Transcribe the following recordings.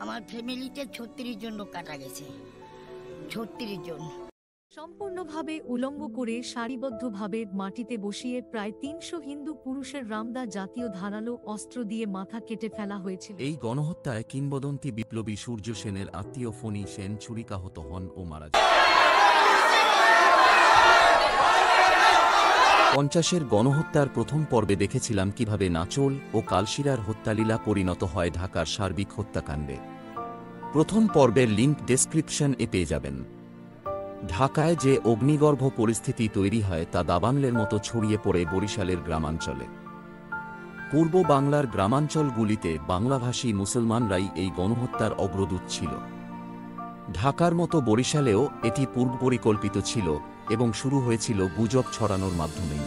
আমার ফ্যামিলিতে 36 জন লোক কাটা গেছে, 36 জন। সম্পূর্ণভাবে উলঙ্গ করে সারিবদ্ধভাবে মাটিতে বসিয়ে প্রায় 300 হিন্দু পুরুষের রামদা জাতীয় ধারালো অস্ত্র দিয়ে মাথা কেটে ফেলা হয়েছিল। এই গণহত্যায় কিংবদন্তি বিপ্লবী সূর্য সেনের আত্মীয় ফণী সেন ছুরিকাহত হন ও মারা যান। 50-এর গণহত্যার প্রথম পর্বে দেখেছিলাম কিভাবে নাচোল ও কালশিরার হত্যালীলা পরিণত হয় ঢাকার সার্বিক হত্যাকাণ্ডে। প্রথম পর্বের লিঙ্ক ডেসক্রিপশন এ পেয়ে যাবেন। ঢাকায় যে অগ্নিগর্ভ পরিস্থিতি তৈরি হয় তা দাবানলের মতো ছড়িয়ে পড়ে বরিশালের গ্রামাঞ্চলে। পূর্ব বাংলার গ্রামাঞ্চলগুলিতে বাংলাভাষী মুসলমানরাই এই গণহত্যার অগ্রদূত ছিল। ঢাকার মতো বরিশালেও এটি পূর্বপরিকল্পিত ছিল এবং শুরু হয়েছিল গুজব ছড়ানোর মাধ্যমেই।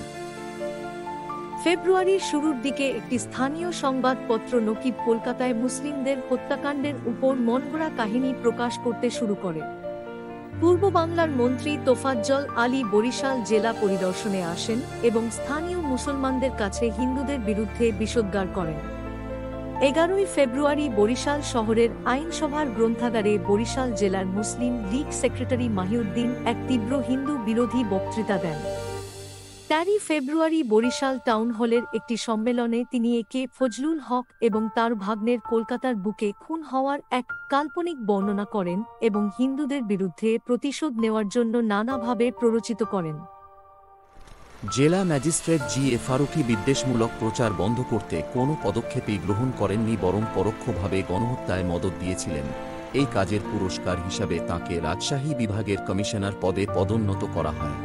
ফেব্রুয়ারির শুরুর দিকে একটি স্থানীয় সংবাদপত্র নকিব কলকাতায় মুসলিমদের হত্যাকাণ্ডের উপর মনগড়া কাহিনী প্রকাশ করতে শুরু করে। পূর্ব বাংলার মন্ত্রী তোফাজ্জল আলী বরিশাল জেলা পরিদর্শনে আসেন এবং স্থানীয় মুসলমানদের কাছে হিন্দুদের বিরুদ্ধে বিষোদ্গার করেন। 11 ফেব্রুয়ারি বরিশাল শহরের আইনসভার গ্রন্থাগারে বরিশাল জেলার মুসলিম লীগ সেক্রেটারি মাহিউদ্দিন এক তীব্র হিন্দু বিরোধী বক্তৃতা দেন। 13 ফেব্রুয়ারি বরিশাল টাউন হলের একটি সম্মেলনে তিনি একে ফজলুল হক এবং তার ভাগ্নের কলকাতার বুকে খুন হওয়ার এক কাল্পনিক বর্ণনা করেন এবং হিন্দুদের বিরুদ্ধে প্রতিশোধ নেওয়ার জন্য নানাভাবে প্ররোচিত করেন। জেলা ম্যাজিস্ট্রেট জি এ ফারুকি বিদ্বেষমূলক প্রচার বন্ধ করতে কোনো পদক্ষেপই গ্রহণ করেননি, বরং পরোক্ষভাবে গণহত্যায় মদত দিয়েছিলেন। এই কাজের পুরস্কার হিসাবে তাঁকে রাজশাহী বিভাগের কমিশনার পদে পদোন্নত করা হয়।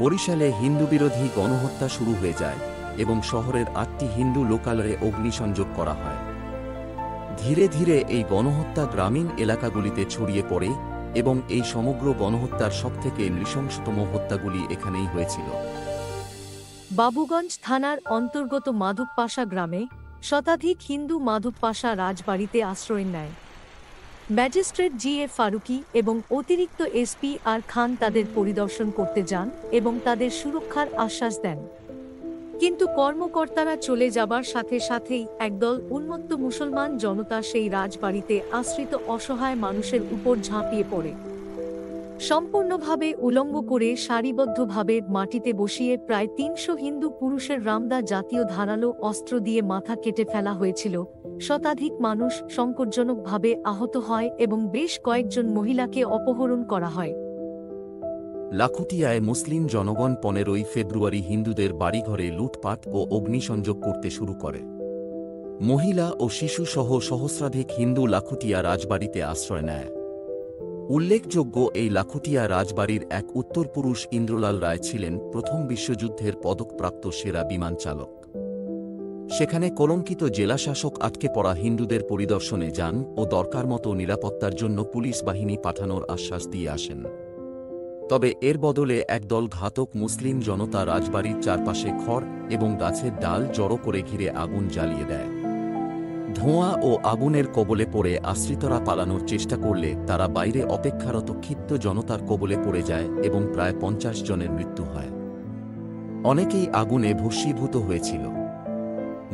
বরিশালে হিন্দুবিরোধী গণহত্যা শুরু হয়ে যায় এবং শহরের 8টি হিন্দু লোকালয়ে অগ্নিসংযোগ করা হয়। ধীরে ধীরে এই গণহত্যা গ্রামীণ এলাকাগুলিতে ছড়িয়ে পড়ে এবং এই সমগ্র গণহত্যার সবথেকে নৃশংসতম হত্যাগুলি এখানেই হয়েছিল। বাবুগঞ্জ থানার অন্তর্গত মাধবপাশা গ্রামে শতাধিক হিন্দু মাধবপাশা রাজবাড়িতে আশ্রয় নেয়। ম্যাজিস্ট্রেট জি এ ফারুকি এবং অতিরিক্ত এসপি আর খান তাদের পরিদর্শন করতে যান এবং তাদের সুরক্ষার আশ্বাস দেন। কিন্তু কর্মকর্তারা চলে যাবার সাথে সাথেই একদল উন্মত্ত মুসলমান জনতা সেই রাজবাড়িতে আশ্রিত অসহায় মানুষের উপর ঝাঁপিয়ে পড়ে। সম্পূর্ণভাবে উলঙ্গ করে সারিবদ্ধভাবে মাটিতে বসিয়ে প্রায় 300 হিন্দু পুরুষের রামদা জাতীয় ধারালো অস্ত্র দিয়ে মাথা কেটে ফেলা হয়েছিল। শতাধিক মানুষ সংকটজনকভাবে আহত হয় এবং বেশ কয়েকজন মহিলাকে অপহরণ করা হয়। লাখুটিয়ায় মুসলিম জনগণ 15 ফেব্রুয়ারি হিন্দুদের বাড়িঘরে লুটপাট ও অগ্নিসংযোগ করতে শুরু করে। মহিলা ও শিশু সহ সহস্রাধিক হিন্দু লাখুটিয়া রাজবাড়িতে আশ্রয় নেয়। উল্লেখযোগ্য, এই লাখুটিয়া রাজবাড়ির এক উত্তরপুরুষ ইন্দ্রলাল রায় ছিলেন প্রথম বিশ্বযুদ্ধের পদকপ্রাপ্ত সেরা বিমান চালক। সেখানে কলঙ্কিত জেলাশাসক আটকে পড়া হিন্দুদের পরিদর্শনে যান ও দরকার মতো নিরাপত্তার জন্য পুলিশ বাহিনী পাঠানোর আশ্বাস দিয়ে আসেন। তবে এর বদলে একদল ঘাতক মুসলিম জনতা রাজবাড়ির চারপাশে খড় এবং গাছের ডাল জড়ো করে ঘিরে আগুন জ্বালিয়ে দেয়। ধোঁয়া ও আগুনের কবলে পড়ে আশ্রিতরা পালানোর চেষ্টা করলে তারা বাইরে অপেক্ষারত ক্ষিপ্ত জনতার কবলে পড়ে যায় এবং প্রায় 50 জনের মৃত্যু হয়। অনেকেই আগুনে ভস্মীভূত হয়েছিল।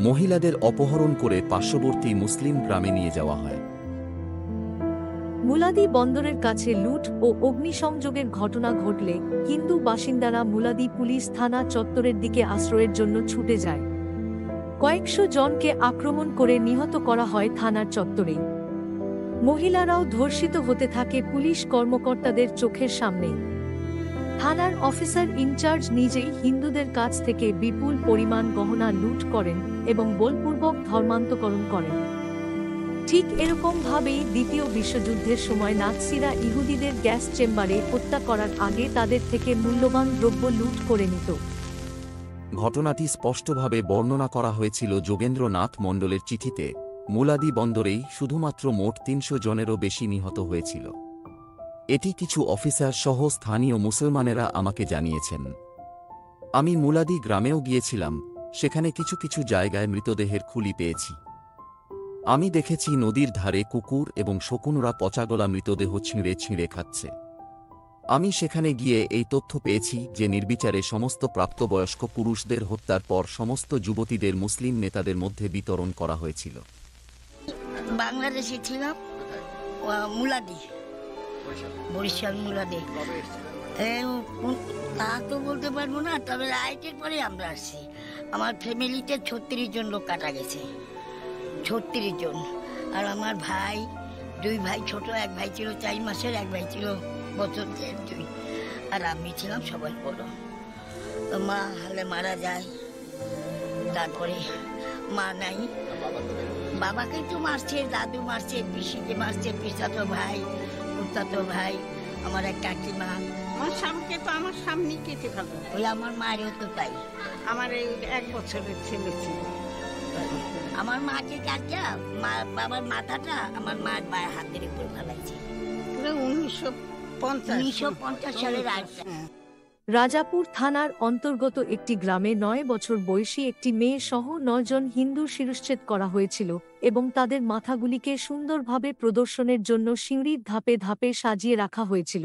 মহিলাদের অপহরণ করে পার্শ্ববর্তী মুসলিম গ্রামে নিয়ে যাওয়া হয়। মুলাদি বন্দরের কাছে লুট ও অগ্নিসংযোগের ঘটনা ঘটলে হিন্দু বাসিন্দারা মুলাদি পুলিশ থানা চত্বরের দিকে আশ্রয়ের জন্য ছুটে যায়। কয়েকশো জনকে আক্রমণ করে নিহত করা হয় থানার চত্বরেই। মহিলারাও ধর্ষিত হতে থাকে পুলিশ কর্মকর্তাদের চোখের সামনেই। থানার অফিসার ইনচার্জ নিজেই হিন্দুদের কাছ থেকে বিপুল পরিমাণ গহনা লুট করেন এবং বলপূর্বক ধর্মান্তকরণ করেন। ঠিক এরকমভাবেই দ্বিতীয় বিশ্বযুদ্ধের সময় নাৎসিরা ইহুদিদের গ্যাস চেম্বারে হত্যা করার আগে তাদের থেকে মূল্যবান দ্রব্য লুট করে নিত। ঘটনাটি স্পষ্টভাবে বর্ণনা করা হয়েছিল যোগেন্দ্রনাথ মণ্ডলের চিঠিতে। মুলাদি বন্দরেই শুধুমাত্র মোট 300 জনেরও বেশি নিহত হয়েছিল। এটি কিছু অফিসার সহ স্থানীয় মুসলমানেরা আমাকে জানিয়েছেন। আমি মুলাদি গ্রামেও গিয়েছিলাম, সেখানে কিছু কিছু জায়গায় মৃতদেহের খুলি পেয়েছি। আমি দেখেছি নদীর ধারে কুকুর এবং শকুনরা পচাগলা মৃতদেহ ছিঁড়ে ছিঁড়ে খাচ্ছে। আমি সেখানে গিয়ে এই তথ্য পেয়েছি যে নির্বিচারে সমস্ত প্রাপ্তবয়স্ক পুরুষদের হত্যার পর সমস্ত যুবতীদের মুসলিম নেতাদের মধ্যে বিতরণ করা হয়েছিল। বাংলাদেশে ছিলাম, মুলাদি, বরিশাল মুলাদি। তা তো বলতে পারবো না, তবে রাইটের পরে আমরা আসছি। আমার ফ্যামিলিতে 36 জন লোক কাটা গেছে, 36 জন। আর আমার ভাই, 2 ভাই ছোট, এক ভাই ছিল 4 মাসের, এক ভাই ছিল বছর 2। আর আমি ছিলাম সবাই বড়। তো মা হালে মারা যায়, তারপরে মা নাই, বাবাকে তো মারছে, দাদু মারছে, পিসিকে মারছে, পিসাতো ভাই, কুর্তাতো ভাই, আমার এক কাকিমা। আমার স্বামীকে তো আমার সামনেই কেটে ফেলো। ওই আমার মায়েরও তো তাই। আমার এই 1 বছরের ছেলে ছিল। আমার মাকে কাটিয়া বাবার মাথাটা আমার মার মায়ের হাতের উপর ফেলাইছে। 1950 সালের আটটা। রাজাপুর থানার অন্তর্গত একটি গ্রামে 9 বছর বয়সী একটি মেয়ে সহ 9 জন হিন্দুর শিরশ্ছেদ করা হয়েছিল এবং তাদের মাথাগুলিকে সুন্দরভাবে প্রদর্শনের জন্য সিঁড়ির ধাপে ধাপে সাজিয়ে রাখা হয়েছিল।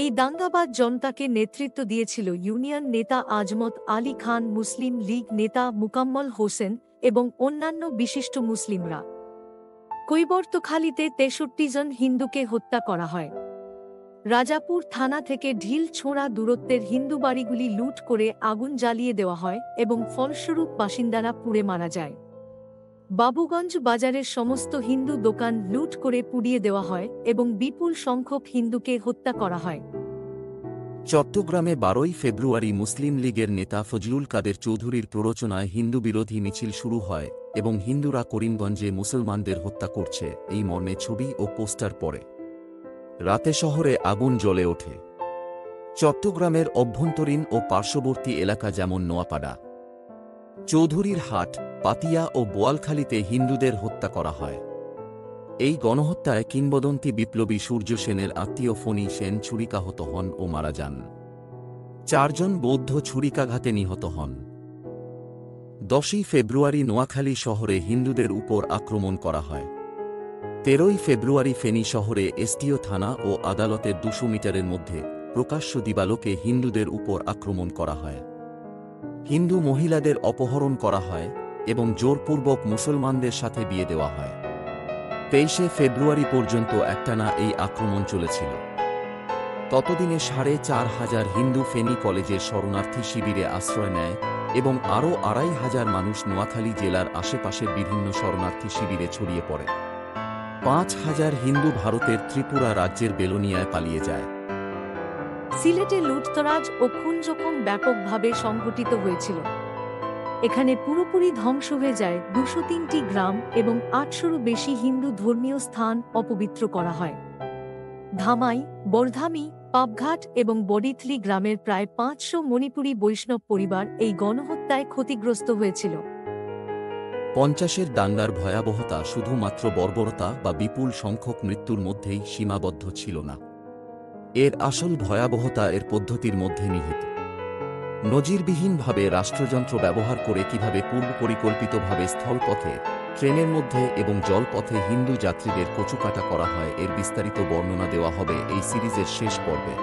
এই দাঙ্গাবাজ জনতাকে নেতৃত্ব দিয়েছিল ইউনিয়ন নেতা আজমত আলী খান, মুসলিম লীগ নেতা মুকাম্মল হোসেন এবং অন্যান্য বিশিষ্ট মুসলিমরা। কৈবর্তখালীতে 63 জন হিন্দুকে হত্যা করা হয়। রাজাপুর থানা থেকে ঢিল ছোঁড়া দূরত্বের হিন্দু বাড়িগুলি লুট করে আগুন জ্বালিয়ে দেওয়া হয় এবং ফলস্বরূপ বাসিন্দারা পুড়ে মারা যায়। বাবুগঞ্জ বাজারের সমস্ত হিন্দু দোকান লুট করে পুড়িয়ে দেওয়া হয় এবং বিপুল সংখ্যক হিন্দুকে হত্যা করা হয়। চট্টগ্রামে 12ই ফেব্রুয়ারি মুসলিম লীগের নেতা ফজলুল কাদের চৌধুরীর প্ররোচনায় হিন্দু বিরোধী মিছিল শুরু হয় এবং হিন্দুরা করিমগঞ্জে মুসলমানদের হত্যা করছে এই মর্মে ছবি ও পোস্টার পড়ে। রাতে শহরে আগুন জ্বলে ওঠে। চট্টগ্রামের অভ্যন্তরীণ ও পার্শ্ববর্তী এলাকা যেমন নোয়াপাড়া, চৌধুরীর হাট, পাতিয়া ও বোয়ালখালীতে হিন্দুদের হত্যা করা হয়। এই গণহত্যায় কিংবদন্তি বিপ্লবী সূর্য সেনের আত্মীয় ফণী সেন ছুরিকাহত হন ও মারা যান। 4 জন বৌদ্ধ ছুরিকাঘাতে নিহত হন। 10ই ফেব্রুয়ারি নোয়াখালী শহরে হিন্দুদের উপর আক্রমণ করা হয়। 13ই ফেব্রুয়ারি ফেনী শহরে এসটিও থানা ও আদালতের 200 মিটারের মধ্যে প্রকাশ্য দিবালোকে হিন্দুদের উপর আক্রমণ করা হয়। হিন্দু মহিলাদের অপহরণ করা হয় এবং জোরপূর্বক মুসলমানদের সাথে বিয়ে দেওয়া হয়। 23শে ফেব্রুয়ারি পর্যন্ত একটানা এই আক্রমণ চলেছিল। ততদিনে 4,500 হিন্দু ফেনী কলেজের শরণার্থী শিবিরে আশ্রয় নেয় এবং আরও 2,500 মানুষ নোয়াখালী জেলার আশেপাশের বিভিন্ন শরণার্থী শিবিরে ছড়িয়ে পড়ে। 5,000 হিন্দু ভারতের ত্রিপুরা রাজ্যের বেলোনিয়ায় পালিয়ে যায়। সিলেটে লুটতরাজ ও খুন-জখম ব্যাপকভাবে সংঘটিত হয়েছিল। এখানে পুরোপুরি ধ্বংস হয়ে যায় 203টি গ্রাম এবং 800-রও বেশি হিন্দু ধর্মীয় স্থান অপবিত্র করা হয়। ধামাই, বর্ধামি, পাপঘাট এবং বডিথলি গ্রামের প্রায় 500 মণিপুরী বৈষ্ণব পরিবার এই গণহত্যায় ক্ষতিগ্রস্ত হয়েছিল। 50-এর দাঙ্গার ভয়াবহতা শুধুমাত্র বর্বরতা বা বিপুল সংখ্যক মৃত্যুর মধ্যেই সীমাবদ্ধ ছিল না। এর আসল ভয়াবহতা এর পদ্ধতির মধ্যে নিহিত। নজিরবিহীনভাবে রাষ্ট্রযন্ত্র ব্যবহার করে কিভাবে পূর্বপরিকল্পিতভাবে স্থলপথে, ট্রেনের মধ্যে এবং জলপথে হিন্দু যাত্রীদের কচুকাটা করা হয় এর বিস্তারিত বর্ণনা দেওয়া হবে এই সিরিজের শেষ পর্বে।